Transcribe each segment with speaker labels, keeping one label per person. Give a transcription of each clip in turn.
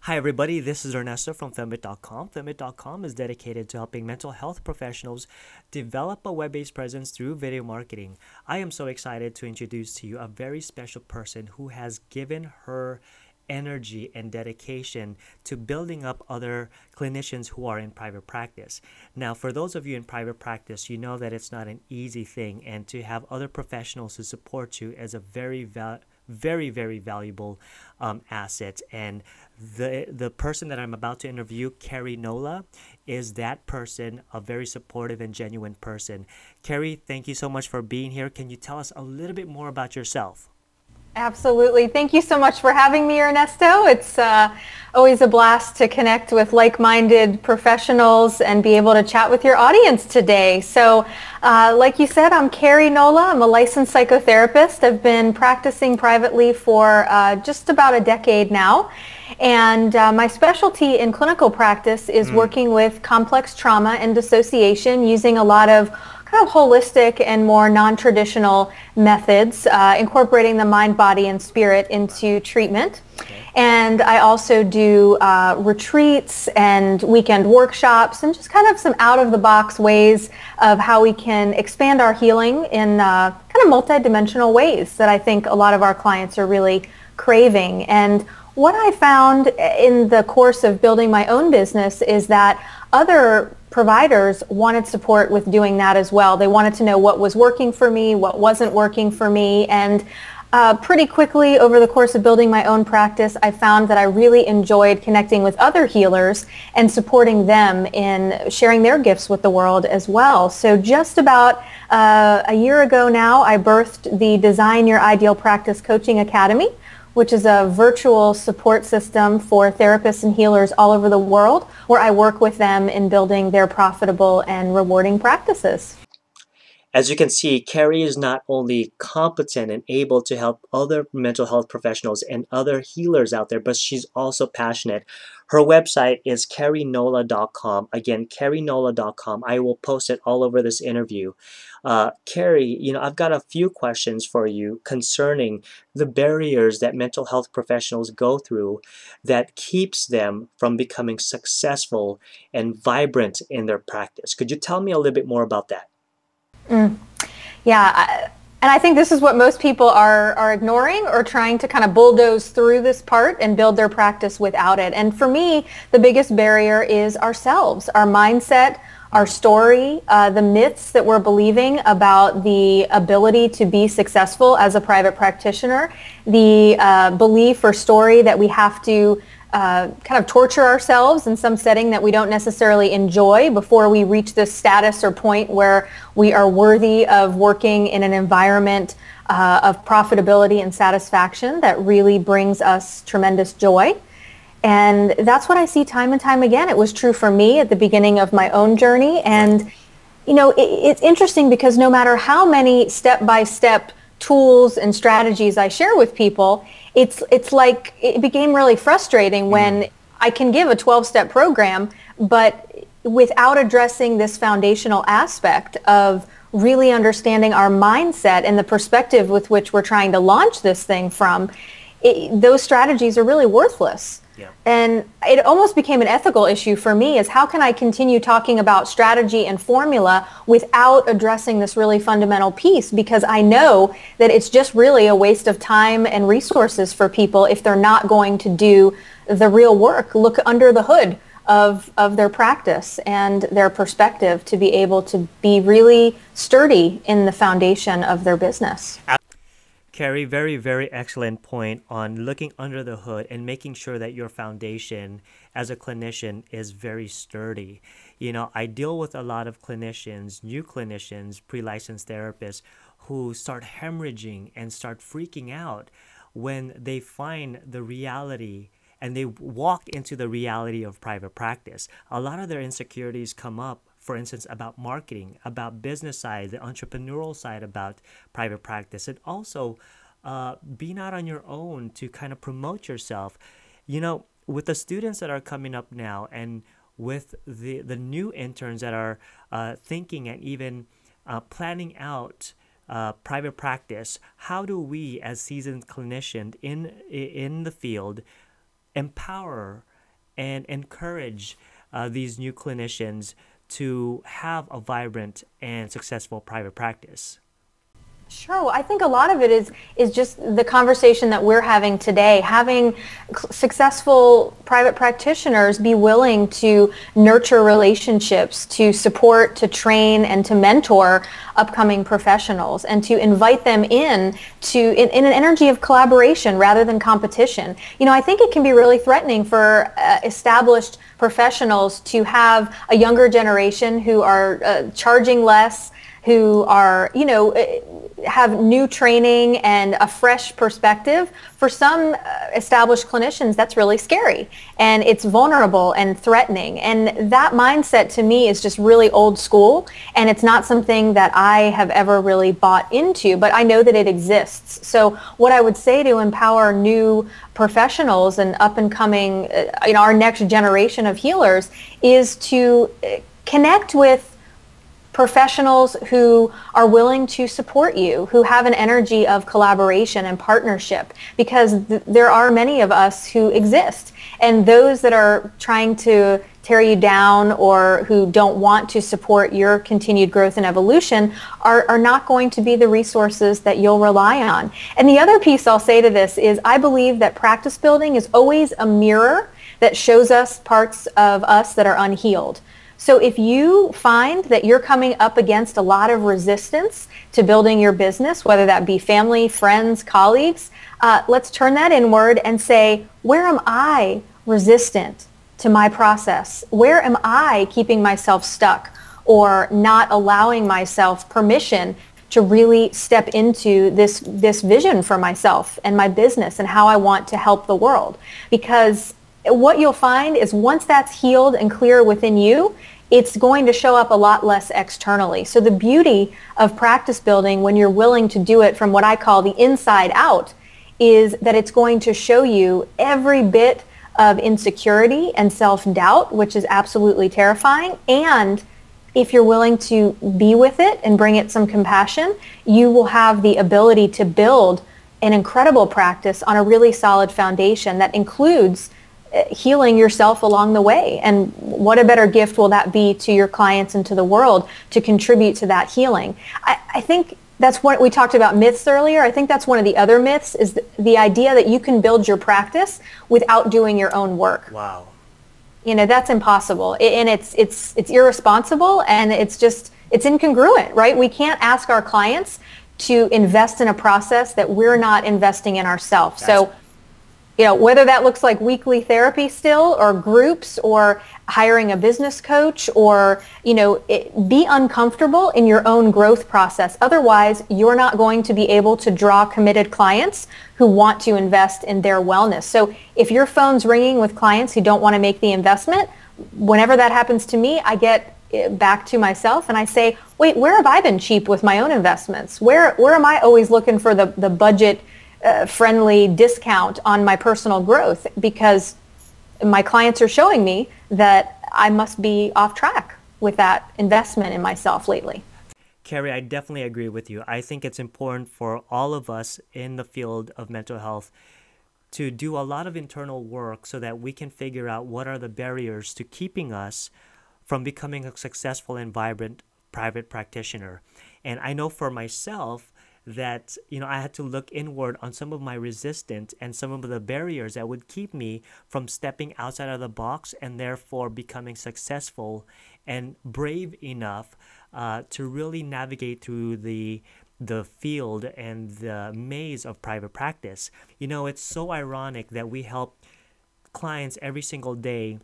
Speaker 1: Hi, everybody. This is Ernesto from Filmbit.com. Filmbit.com is dedicated to helping mental health professionals develop a web-based presence through video marketing. I am so excited to introduce to you a very special person who has given her energy and dedication to building up other clinicians who are in private practice. Now, for those of you in private practice, you know that it's not an easy thing, and to have other professionals who support you is a very valuable asset. And the person that I'm about to interview, Keri Nola, is that person, a very supportive and genuine person. Keri, thank you so much for being here. Can you tell us a little bit more about yourself?
Speaker 2: Absolutely. Thank you so much for having me, Ernesto. It's always a blast to connect with like-minded professionals and be able to chat with your audience today. So like you said, I'm Keri Nola. I'm a licensed psychotherapist. I've been practicing privately for just about a decade now. And my specialty in clinical practice is working with complex trauma and dissociation using a lot of kind of holistic and more non-traditional methods, incorporating the mind, body, and spirit into treatment. Okay. And I also do retreats and weekend workshops and just kind of some out-of-the-box ways of how we can expand our healing in kind of multidimensional ways that I think a lot of our clients are really craving. And what I found in the course of building my own business is that other providers wanted support with doing that as well. They wanted to know what was working for me, what wasn't working for me, and pretty quickly over the course of building my own practice, I found that I really enjoyed connecting with other healers and supporting them in sharing their gifts with the world as well. So just about a year ago now, I birthed the Design Your Ideal Practice Coaching Academy, which is a virtual support system for therapists and healers all over the world, where I work with them in building their profitable and rewarding practices.
Speaker 1: As you can see, Keri is not only competent and able to help other mental health professionals and other healers out there, but she's also passionate. Her website is kerinola.com. Again, kerinola.com. I will post it all over this interview. Keri, I've got a few questions for you concerning the barriers that mental health professionals go through that keeps them from becoming successful and vibrant in their practice. Could you tell me a little bit more about that?
Speaker 2: Yeah, and I think this is what most people are ignoring or trying to kind of bulldoze through this part and build their practice without it. And for me, the biggest barrier is ourselves, our mindset, our story, the myths that we're believing about the ability to be successful as a private practitioner, the belief or story that we have to kind of torture ourselves in some setting that we don't necessarily enjoy before we reach this status or point where we are worthy of working in an environment of profitability and satisfaction that really brings us tremendous joy. And that's what I see time and time again. It was true for me at the beginning of my own journey. And, it's interesting because no matter how many step-by-step tools and strategies I share with people, it's like it became really frustrating when I can give a 12-step program, but without addressing this foundational aspect of really understanding our mindset and the perspective with which we're trying to launch this thing from, those strategies are really worthless. Yeah. And it almost became an ethical issue for me, is how can I continue talking about strategy and formula without addressing this really fundamental piece? Because I know that it's just really a waste of time and resources for people if they're not going to do the real work, look under the hood of their practice and their perspective to be able to be really sturdy in the foundation of their business.
Speaker 1: Keri, very excellent point on looking under the hood and making sure that your foundation as a clinician is very sturdy. I deal with a lot of clinicians, new clinicians, pre-licensed therapists who start hemorrhaging and start freaking out when they find the reality and they walk into the reality of private practice. A lot of their insecurities come up, for instance, about marketing, about business side, the entrepreneurial side about private practice, and also being out on your own to kind of promote yourself. With the students that are coming up now and with the new interns that are thinking and even planning out private practice, how do we as seasoned clinicians in the field empower and encourage these new clinicians to have a vibrant and successful private practice?
Speaker 2: Sure. Well, I think a lot of it is just the conversation that we're having today. Having successful private practitioners be willing to nurture relationships, to support, to train, and to mentor upcoming professionals, and to invite them in an energy of collaboration rather than competition. You know, I think it can be really threatening for established professionals to have a younger generation who are charging less, who are, have new training and a fresh perspective. For some established clinicians, that's really scary, and it's vulnerable and threatening. And that mindset to me is just really old school, and it's not something that I have ever really bought into, but I know that it exists. So what I would say to empower new professionals and up and coming, our next generation of healers is to connect with professionals who are willing to support you, who have an energy of collaboration and partnership, because there are many of us who exist. And those that are trying to tear you down or who don't want to support your continued growth and evolution are not going to be the resources that you'll rely on. And the other piece I'll say to this is I believe that practice building is always a mirror that shows us parts of us that are unhealed. So if you find that you're coming up against a lot of resistance to building your business, whether that be family, friends, colleagues, let's turn that inward and say, where am I resistant to my process? Where am I keeping myself stuck or not allowing myself permission to really step into this vision for myself and my business and how I want to help the world? Because what you'll find is once that's healed and clear within you, it's going to show up a lot less externally. So the beauty of practice building when you're willing to do it from what I call the inside out is that it's going to show you every bit of insecurity and self-doubt, which is absolutely terrifying. And if you're willing to be with it and bring it some compassion, you will have the ability to build an incredible practice on a really solid foundation that includes healing yourself along the way. And what a better gift will that be to your clients and to the world to contribute to that healing. I think that's what we talked about myths earlier. I think that's one of the other myths is the idea that you can build your practice without doing your own work.
Speaker 1: Wow.
Speaker 2: That's impossible. And it's irresponsible, and it's incongruent, right? We can't ask our clients to invest in a process that we're not investing in ourselves. So whether that looks like weekly therapy still, or groups, or hiring a business coach, or, be uncomfortable in your own growth process. Otherwise, you're not going to be able to draw committed clients who want to invest in their wellness. So if your phone's ringing with clients who don't want to make the investment, whenever that happens to me, I get back to myself and I say, wait, where have I been cheap with my own investments? Where am I always looking for the budget friendly discount on my personal growth? Because my clients are showing me that I must be off track with that investment in myself lately.
Speaker 1: Keri, I definitely agree with you. I think it's important for all of us in the field of mental health to do a lot of internal work so that we can figure out what are the barriers to keeping us from becoming a successful and vibrant private practitioner. And I know for myself that, I had to look inward on some of my resistance and some of the barriers that would keep me from stepping outside of the box and therefore becoming successful and brave enough to really navigate through the field and the maze of private practice. It's so ironic that we help clients every single day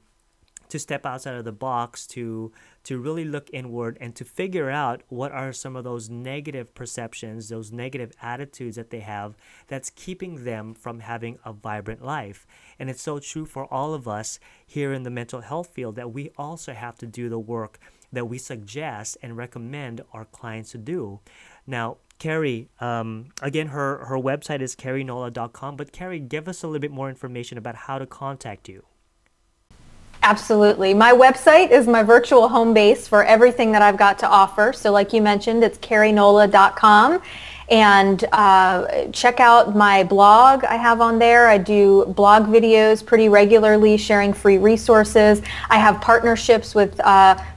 Speaker 1: to step outside of the box, to really look inward and to figure out what are some of those negative perceptions, those negative attitudes that they have that's keeping them from having a vibrant life. And it's so true for all of us here in the mental health field that we also have to do the work that we suggest and recommend our clients to do. Now, Keri, again, her website is kerinola.com, but Keri, give us a little bit more information about how to contact you.
Speaker 2: Absolutely. My website is my virtual home base for everything that I've got to offer. So like you mentioned, it's kerinola.com. And check out my blog I have on there. I do blog videos pretty regularly, sharing free resources. I have partnerships with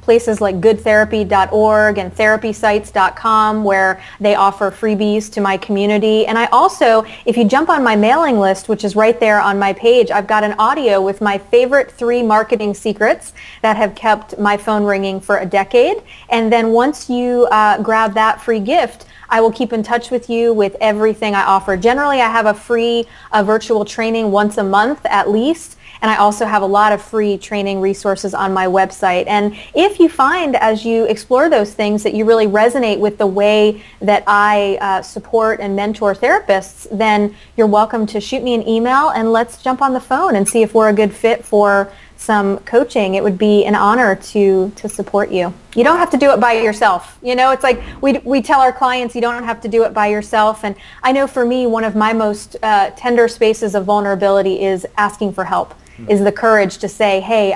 Speaker 2: places like goodtherapy.org and therapysites.com where they offer freebies to my community. And I also, if you jump on my mailing list, which is right there on my page, I've got an audio with my favorite 3 marketing secrets that have kept my phone ringing for a decade. And then once you grab that free gift, I will keep in touch with you with everything I offer. Generally, I have a free virtual training once a month at least, and I also have a lot of free training resources on my website. And if you find as you explore those things that you really resonate with the way that I support and mentor therapists, then you're welcome to shoot me an email and let's jump on the phone and see if we're a good fit for some coaching. It would be an honor to support you. You don't have to do it by yourself. You know, it's like we tell our clients you don't have to do it by yourself. And I know for me, one of my most tender spaces of vulnerability is asking for help, is the courage to say, hey,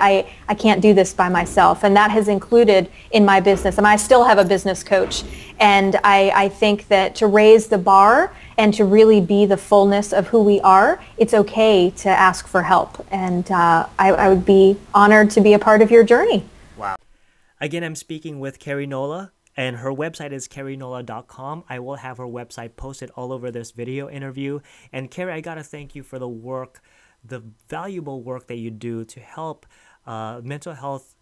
Speaker 2: I can't do this by myself. And that has included in my business. I mean, I still have a business coach. And I think that to raise the bar and to really be the fullness of who we are, it's okay to ask for help. And I would be honored to be a part of your journey.
Speaker 1: Wow. Again, I'm speaking with Keri Nola, and her website is kerinola.com. I will have her website posted all over this video interview. And Keri, I got to thank you for the work, the valuable work that you do to help mental health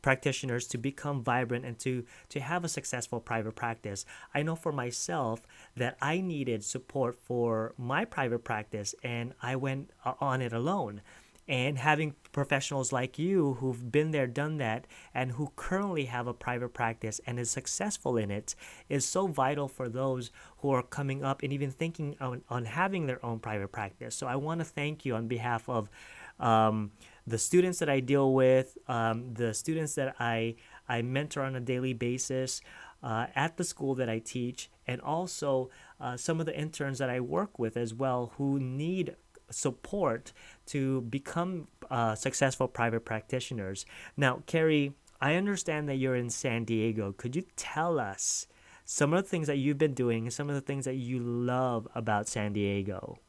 Speaker 1: practitioners to become vibrant and to have a successful private practice. I know for myself that I needed support for my private practice, and I went on it alone. And having professionals like you who've been there, done that, and who currently have a private practice and is successful in it is so vital for those who are coming up and even thinking on having their own private practice. So I want to thank you on behalf of the students that I deal with, the students that I mentor on a daily basis at the school that I teach, and also some of the interns that I work with as well who need support to become successful private practitioners. Now, Keri, I understand that you're in San Diego. Could you tell us some of the things that you've been doing and some of the things that you love about San Diego?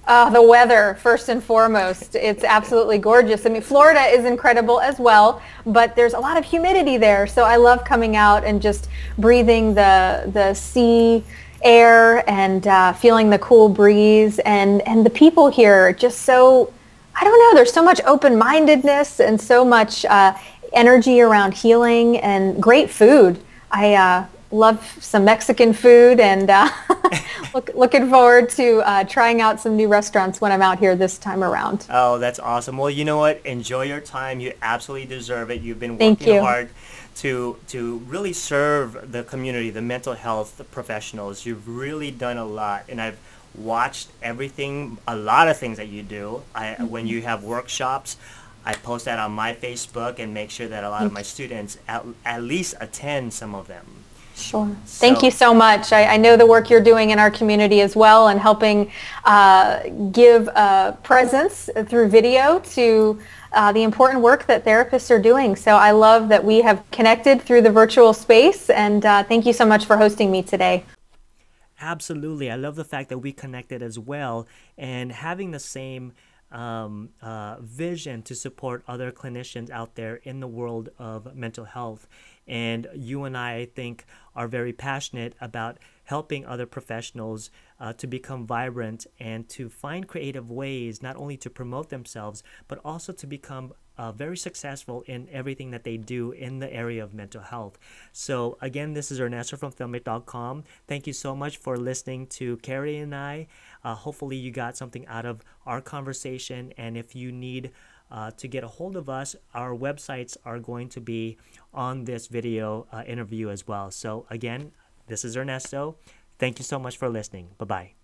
Speaker 2: The weather, first and foremost. It's absolutely gorgeous. I mean, Florida is incredible as well, but there's a lot of humidity there. So I love coming out and just breathing the sea air and feeling the cool breeze. And the people here are just so, I don't know, there's so much open-mindedness and so much energy around healing and great food. I love some Mexican food, and looking forward to trying out some new restaurants when I'm out here this time around.
Speaker 1: Oh, that's awesome. Well, you know what? Enjoy your time. You absolutely deserve it. You've been working hard to really serve the community, the mental health professionals. You've really done a lot, and I've watched everything, a lot of things that you do. When you have workshops, I post that on my Facebook and make sure that a lot of my students at least attend some of them.
Speaker 2: Sure. Thank you so much. I know the work you're doing in our community as well, and helping give presence through video to the important work that therapists are doing. So I love that we have connected through the virtual space, and thank you so much for hosting me today.
Speaker 1: Absolutely. I love the fact that we connected as well, and having the same vision to support other clinicians out there in the world of mental health. And you and I think, are very passionate about helping other professionals to become vibrant and to find creative ways not only to promote themselves, but also to become very successful in everything that they do in the area of mental health. So again, this is Ernesto from Filmic.com. Thank you so much for listening to Keri and I. Hopefully you got something out of our conversation, and if you need to get a hold of us, our websites are going to be on this video interview as well. So again, this is Ernesto. Thank you so much for listening. Bye-bye.